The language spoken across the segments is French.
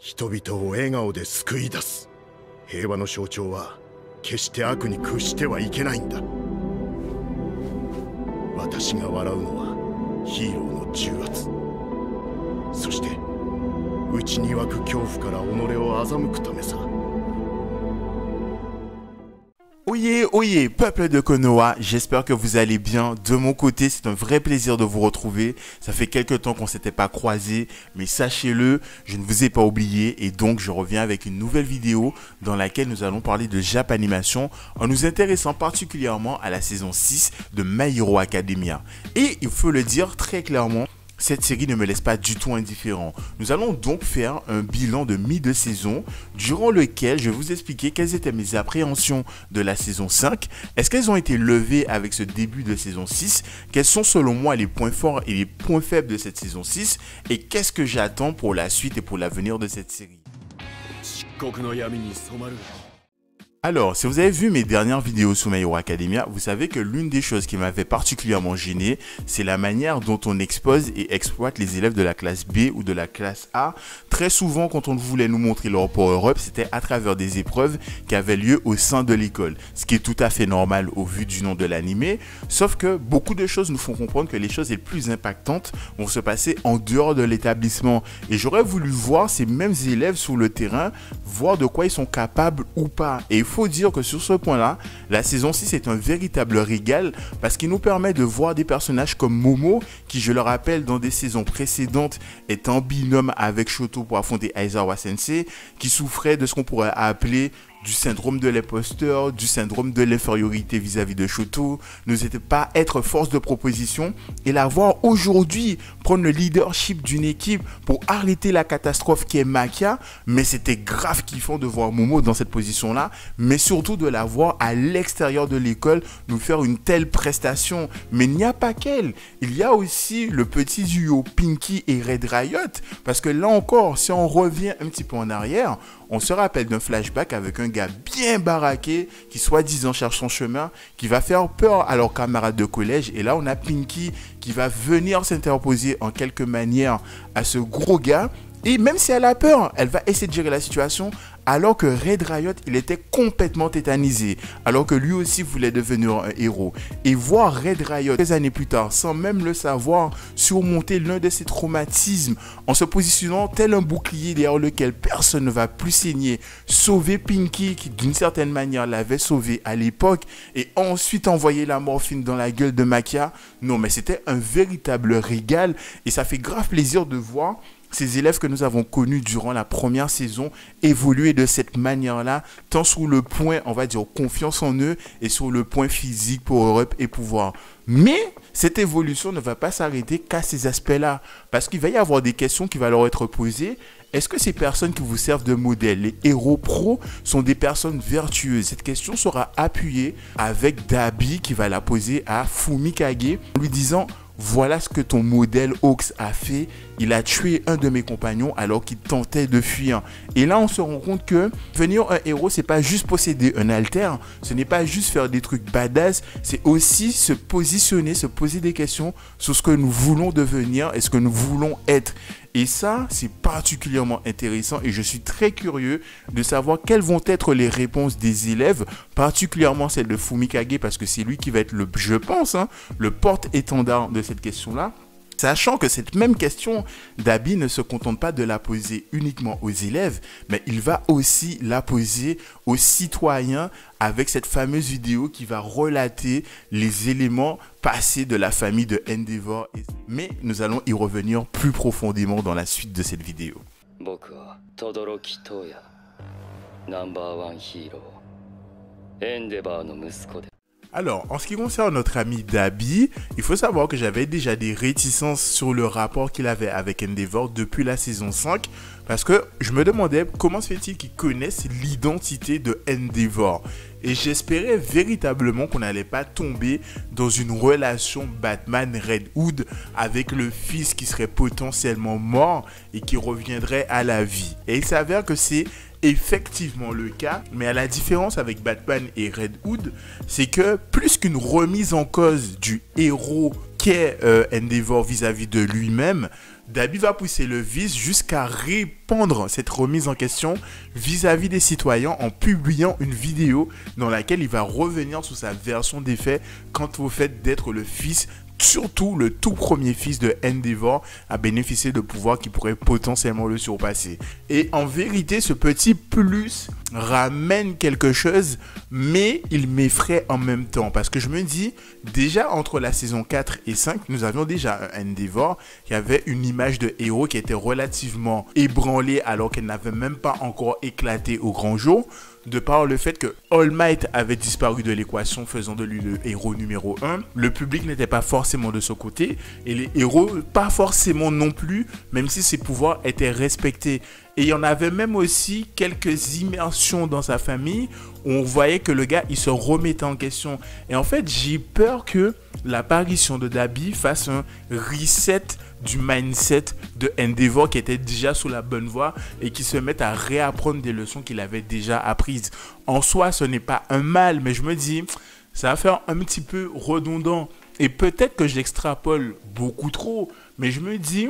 人々を笑顔で救い出す。平和の象徴は決して悪に屈してはいけないんだ。私が笑うのはヒーローの重圧、そして内に湧く恐怖から己を欺くためさ。Oyez, oyez, peuple de Konoha, j'espère que vous allez bien. De mon côté, c'est un vrai plaisir de vous retrouver. Ça fait quelques temps qu'on s'était pas croisés, mais sachez-le, je ne vous ai pas oublié et donc je reviens avec une nouvelle vidéo dans laquelle nous allons parler de Japanimation en nous intéressant particulièrement à la saison 6 de My Hero Academia. Et il faut le dire très clairement, cette série ne me laisse pas du tout indifférent. Nous allons donc faire un bilan de mi de saison durant lequel je vais vous expliquer quelles étaient mes appréhensions de la saison 5. Est-ce qu'elles ont été levées avec ce début de saison 6? Quels sont selon moi les points forts et les points faibles de cette saison 6? Et qu'est-ce que j'attends pour la suite et pour l'avenir de cette série? Alors, si vous avez vu mes dernières vidéos sur My Hero Academia, vous savez que l'une des choses qui m'avait particulièrement gêné, c'est la manière dont on expose et exploite les élèves de la classe B ou de la classe A. Très souvent, quand on voulait nous montrer leur power-up, c'était à travers des épreuves qui avaient lieu au sein de l'école. Ce qui est tout à fait normal au vu du nom de l'animé, sauf que beaucoup de choses nous font comprendre que les choses les plus impactantes vont se passer en dehors de l'établissement. Et j'aurais voulu voir ces mêmes élèves sur le terrain, voir de quoi ils sont capables ou pas. Et il faut dire que sur ce point-là, la saison 6 est un véritable régal parce qu'il nous permet de voir des personnages comme Momo, qui, je le rappelle, dans des saisons précédentes, est en binôme avec Shoto pour affronter Aizawa Sensei, qui souffrait de ce qu'on pourrait appeler du syndrome de l'imposteur, du syndrome de l'infériorité vis-à-vis de Shoto, n'osait pas être force de proposition et la voir aujourd'hui prendre le leadership d'une équipe pour arrêter la catastrophe qui est Makia, mais c'était grave kiffant de voir Momo dans cette position-là, mais surtout de la voir à l'extérieur de l'école nous faire une telle prestation. Mais il n'y a pas qu'elle, il y a aussi le petit duo Pinky et Red Riot, parce que là encore, si on revient un petit peu en arrière, on se rappelle d'un flashback avec un gars bien baraqué qui soi-disant cherche son chemin, qui va faire peur à leurs camarades de collège. Et là, on a Pinky qui va venir s'interposer en quelque manière à ce gros gars. Et même si elle a peur, elle va essayer de gérer la situation alors que Red Riot, il était complètement tétanisé, alors que lui aussi voulait devenir un héros. Et voir Red Riot, des années plus tard, sans même le savoir, surmonter l'un de ses traumatismes, en se positionnant tel un bouclier derrière lequel personne ne va plus saigner, sauver Pinky, qui d'une certaine manière l'avait sauvé à l'époque, et ensuite envoyer la morphine dans la gueule de Makia. Non, mais c'était un véritable régal, et ça fait grave plaisir de voir ces élèves que nous avons connus durant la première saison évoluer de cette manière-là, tant sur le point, on va dire, confiance en eux et sur le point physique, power-up et pouvoir. Mais cette évolution ne va pas s'arrêter qu'à ces aspects-là, parce qu'il va y avoir des questions qui vont leur être posées. Est-ce que ces personnes qui vous servent de modèle, les héros pros, sont des personnes vertueuses? Cette question sera appuyée avec Dabi qui va la poser à Fumikage en lui disant: voilà ce que ton modèle Hawks a fait. Il a tué un de mes compagnons alors qu'il tentait de fuir. Et là, on se rend compte que devenir un héros, c'est pas juste posséder un alter. Ce n'est pas juste faire des trucs badass. C'est aussi se positionner, se poser des questions sur ce que nous voulons devenir et ce que nous voulons être. Et ça, c'est particulièrement intéressant et je suis très curieux de savoir quelles vont être les réponses des élèves, particulièrement celle de Fumikage, parce que c'est lui qui va être, je pense, le porte-étendard de cette question-là. Sachant que cette même question, Dabi ne se contente pas de la poser uniquement aux élèves, mais il va aussi la poser aux citoyens avec cette fameuse vidéo qui va relater les éléments passés de la famille de Endeavor. Mais nous allons y revenir plus profondément dans la suite de cette vidéo. Alors, en ce qui concerne notre ami Dabi, il faut savoir que j'avais déjà des réticences sur le rapport qu'il avait avec Endeavor depuis la saison 5, parce que je me demandais comment se fait-il qu'ils connaissent l'identité de Endeavor. Et j'espérais véritablement qu'on n'allait pas tomber dans une relation Batman-Red Hood avec le fils qui serait potentiellement mort et qui reviendrait à la vie. Et il s'avère que c'est effectivement le cas, mais à la différence avec Batman et Red Hood, c'est que plus qu'une remise en cause du héros qu'est Endeavor vis-à-vis de lui-même, Dabi va pousser le vice jusqu'à répandre cette remise en question vis-à-vis des citoyens en publiant une vidéo dans laquelle il va revenir sur sa version des faits quant au fait d'être le fils, surtout le tout premier fils de Endeavor, à bénéficier de pouvoirs qui pourraient potentiellement le surpasser. Et en vérité, ce petit plus ramène quelque chose, mais il m'effraie en même temps. Parce que je me dis, déjà entre la saison 4 et 5, nous avions déjà un Endeavor qui avait une image de héros qui était relativement ébranlée alors qu'elle n'avait même pas encore éclaté au grand jour. De par le fait que All Might avait disparu de l'équation, faisant de lui le héros numéro 1, le public n'était pas forcément de ce côté, et les héros pas forcément non plus, même si ses pouvoirs étaient respectés. Et il y en avait même aussi quelques immersions dans sa famille, où on voyait que le gars, il se remettait en question. Et en fait, j'ai peur que l'apparition de Dabi fasse un reset du mindset de Endeavor qui était déjà sous la bonne voie et qui se mette à réapprendre des leçons qu'il avait déjà apprises. En soi, ce n'est pas un mal, mais je me dis, ça va faire un petit peu redondant. Et peut-être que j'extrapole beaucoup trop, mais je me dis,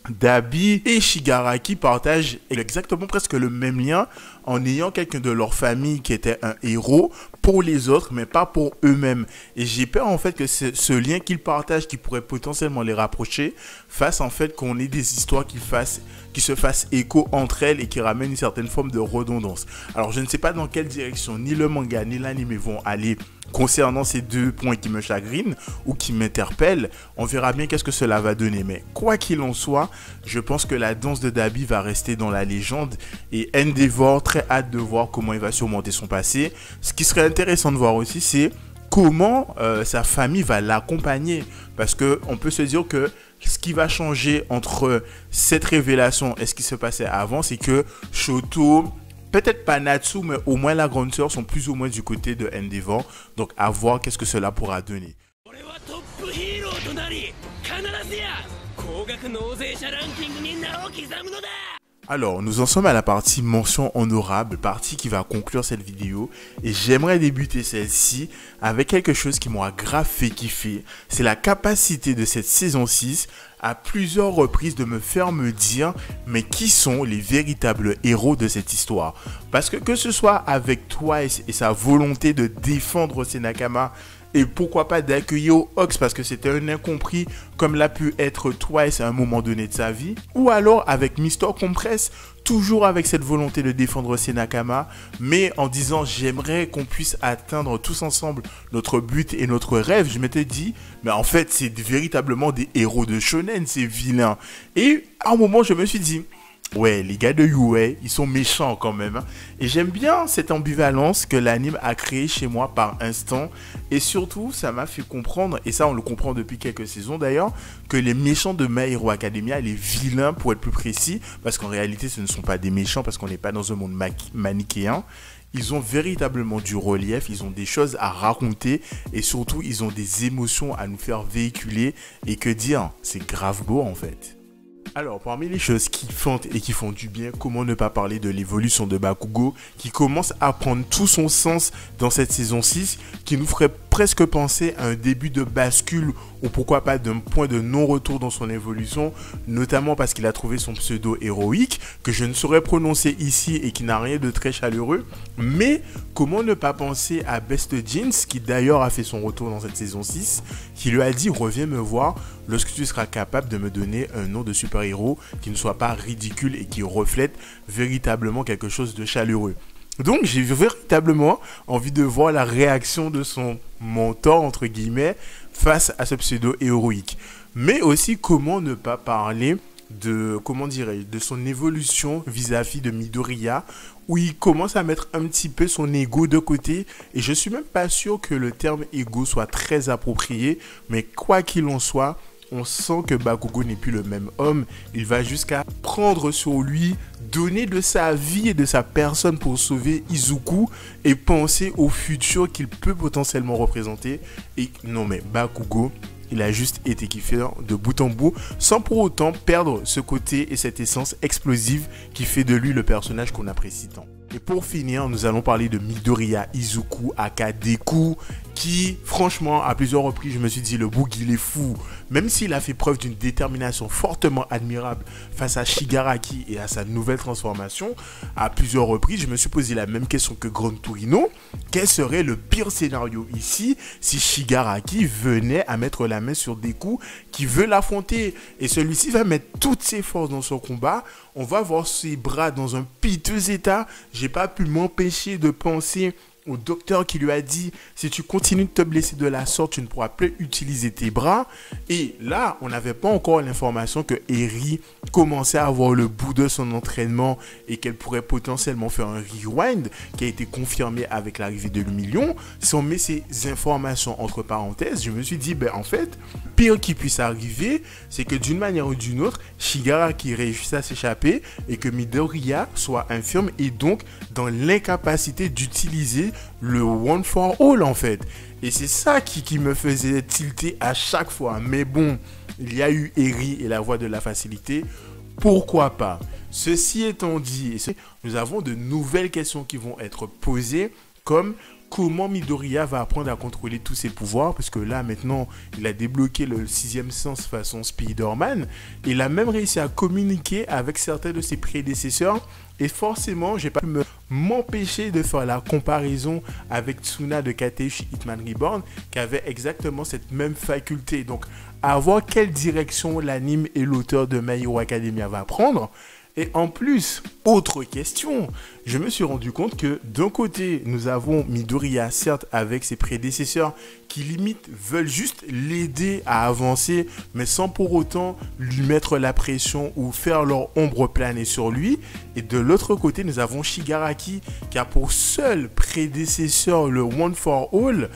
Dabi et Shigaraki partagent exactement presque le même lien en ayant quelqu'un de leur famille qui était un héros pour les autres, mais pas pour eux-mêmes. Et j'ai peur en fait que ce lien qu'ils partagent, qui pourrait potentiellement les rapprocher, fasse en fait qu'on ait des histoires qui se fassent écho entre elles et qui ramènent une certaine forme de redondance. Alors je ne sais pas dans quelle direction ni le manga ni l'anime vont aller concernant ces deux points qui me chagrinent ou qui m'interpellent. On verra bien qu'est-ce que cela va donner. Mais quoi qu'il en soit, je pense que la danse de Dabi va rester dans la légende et Endeavor, très hâte de voir comment il va surmonter son passé. Ce qui serait intéressant de voir aussi, c'est comment sa famille va l'accompagner. Parce qu'on peut se dire que ce qui va changer entre cette révélation et ce qui se passait avant, c'est que Shoto, peut-être pas Natsu, mais au moins la grande sœur sont plus ou moins du côté de Endeavor. Donc à voir qu'est-ce que cela pourra donner. Alors, nous en sommes à la partie mention honorable, partie qui va conclure cette vidéo. Et j'aimerais débuter celle-ci avec quelque chose qui m'aura grave fait kiffer. C'est la capacité de cette saison 6 à plusieurs reprises de me faire me dire mais qui sont les véritables héros de cette histoire. Parce que ce soit avec Twice et sa volonté de défendre ses Nakama, et pourquoi pas d'accueillir Hawks parce que c'était un incompris comme l'a pu être Twice à un moment donné de sa vie. Ou alors avec Mr. Compress, toujours avec cette volonté de défendre ses Nakama, mais en disant j'aimerais qu'on puisse atteindre tous ensemble notre but et notre rêve. Je m'étais dit, mais en fait c'est véritablement des héros de shonen, ces vilains. Et à un moment je me suis dit, ouais, les gars de UA, ils sont méchants quand même. Et j'aime bien cette ambivalence que l'anime a créée chez moi par instant. Et surtout, ça m'a fait comprendre, et ça on le comprend depuis quelques saisons d'ailleurs, que les méchants de My Hero Academia, les vilains pour être plus précis, parce qu'en réalité ce ne sont pas des méchants, parce qu'on n'est pas dans un monde manichéen. Ils ont véritablement du relief, ils ont des choses à raconter et surtout ils ont des émotions à nous faire véhiculer. Et que dire, c'est grave beau en fait. Alors, parmi les choses qui font et qui font du bien, comment ne pas parler de l'évolution de Bakugo qui commence à prendre tout son sens dans cette saison 6, qui nous ferait presque penser à un début de bascule ou pourquoi pas d'un point de non-retour dans son évolution, notamment parce qu'il a trouvé son pseudo héroïque que je ne saurais prononcer ici et qui n'a rien de très chaleureux. Mais comment ne pas penser à Best Jeans qui d'ailleurs a fait son retour dans cette saison 6, qui lui a dit reviens me voir lorsque tu seras capable de me donner un nom de super-héros qui ne soit pas ridicule et qui reflète véritablement quelque chose de chaleureux. Donc j'ai véritablement envie de voir la réaction de son mentor entre guillemets face à ce pseudo héroïque. Mais aussi comment ne pas parler de, de son évolution vis-à-vis de Midoriya, où il commence à mettre un petit peu son ego de côté, et je suis même pas sûr que le terme ego soit très approprié, mais quoi qu'il en soit, on sent que Bakugo n'est plus le même homme. Il va jusqu'à prendre sur lui, donner de sa vie et de sa personne pour sauver Izuku et penser au futur qu'il peut potentiellement représenter. Et non mais Bakugo, il a juste été kiffé de bout en bout sans pour autant perdre ce côté et cette essence explosive qui fait de lui le personnage qu'on apprécie tant. Et pour finir, nous allons parler de Midoriya Izuku aka Deku, qui franchement à plusieurs reprises je me suis dit le bouc il est fou, même s'il a fait preuve d'une détermination fortement admirable face à Shigaraki et à sa nouvelle transformation. À plusieurs reprises je me suis posé la même question que Gran Torino: quel serait le pire scénario ici si Shigaraki venait à mettre la main sur Deku qui veut l'affronter, et celui-ci va mettre toutes ses forces dans son combat. On va voir ses bras dans un piteux état. J'ai pas pu m'empêcher de penser au docteur qui lui a dit: si tu continues de te blesser de la sorte, tu ne pourras plus utiliser tes bras. Et là, on n'avait pas encore l'information que Eri commençait à avoir le bout de son entraînement et qu'elle pourrait potentiellement faire un rewind, qui a été confirmé avec l'arrivée de l'Humilion. Si on met ces informations entre parenthèses, je me suis dit, en fait, pire qui puisse arriver, c'est que d'une manière ou d'une autre, Shigaraki réussisse à s'échapper et que Midoriya soit infirme et donc dans l'incapacité d'utiliser le One for All en fait. Et c'est ça qui me faisait tilter à chaque fois. Mais bon, il y a eu Eri et la voie de la facilité. Pourquoi pas? Ceci étant dit, nous avons de nouvelles questions qui vont être posées, comme comment Midoriya va apprendre à contrôler tous ses pouvoirs, parce que là maintenant il a débloqué le 6e sens façon Spider-Man. Il a même réussi à communiquer avec certains de ses prédécesseurs, et forcément j'ai pas pu m'empêcher de faire la comparaison avec Tsuna de Kateishi Hitman Reborn, qui avait exactement cette même faculté. Donc à voir quelle direction l'anime et l'auteur de My Hero Academia va prendre. Et en plus, autre question, je me suis rendu compte que d'un côté, nous avons Midoriya, certes avec ses prédécesseurs, qui limite veulent juste l'aider à avancer, mais sans pour autant lui mettre la pression ou faire leur ombre planer sur lui. Et de l'autre côté, nous avons Shigaraki, qui a pour seul prédécesseur le One for All.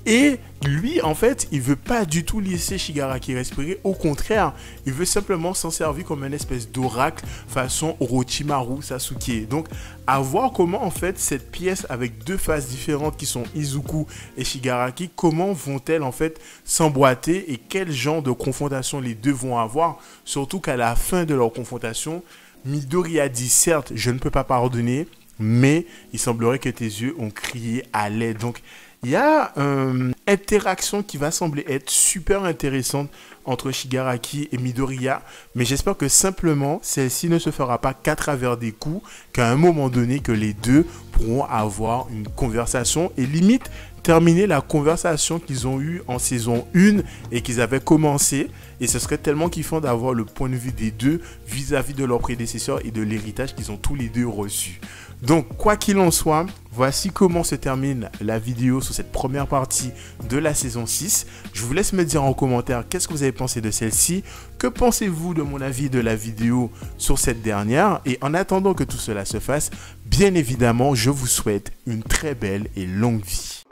Et lui, en fait, il veut pas du tout laisser Shigaraki respirer. Au contraire, il veut simplement s'en servir comme une espèce d'oracle façon Orochimaru Sasuke. Donc, à voir comment, en fait, cette pièce avec deux faces différentes qui sont Izuku et Shigaraki, comment vont-elles, en fait, s'emboîter et quel genre de confrontation les deux vont avoir. Surtout qu'à la fin de leur confrontation, Midoriya a dit, certes, je ne peux pas pardonner, mais il semblerait que tes yeux ont crié à l'aide. Donc, il y a une interaction qui va sembler être super intéressante entre Shigaraki et Midoriya, mais j'espère que simplement celle-ci ne se fera pas qu'à travers des coups, qu'à un moment donné que les deux pourront avoir une conversation et limite terminer la conversation qu'ils ont eue en saison 1 et qu'ils avaient commencé. Et ce serait tellement kiffant d'avoir le point de vue des deux vis-à-vis de leurs prédécesseurs et de l'héritage qu'ils ont tous les deux reçu. Donc, quoi qu'il en soit, voici comment se termine la vidéo sur cette première partie de la saison 6. Je vous laisse me dire en commentaire qu'est-ce que vous avez pensé de celle-ci. Que pensez-vous de mon avis de la vidéo sur cette dernière? Et en attendant que tout cela se fasse, bien évidemment, je vous souhaite une très belle et longue vie.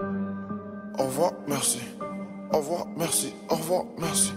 Au revoir, merci. Au revoir, merci. Au revoir, merci.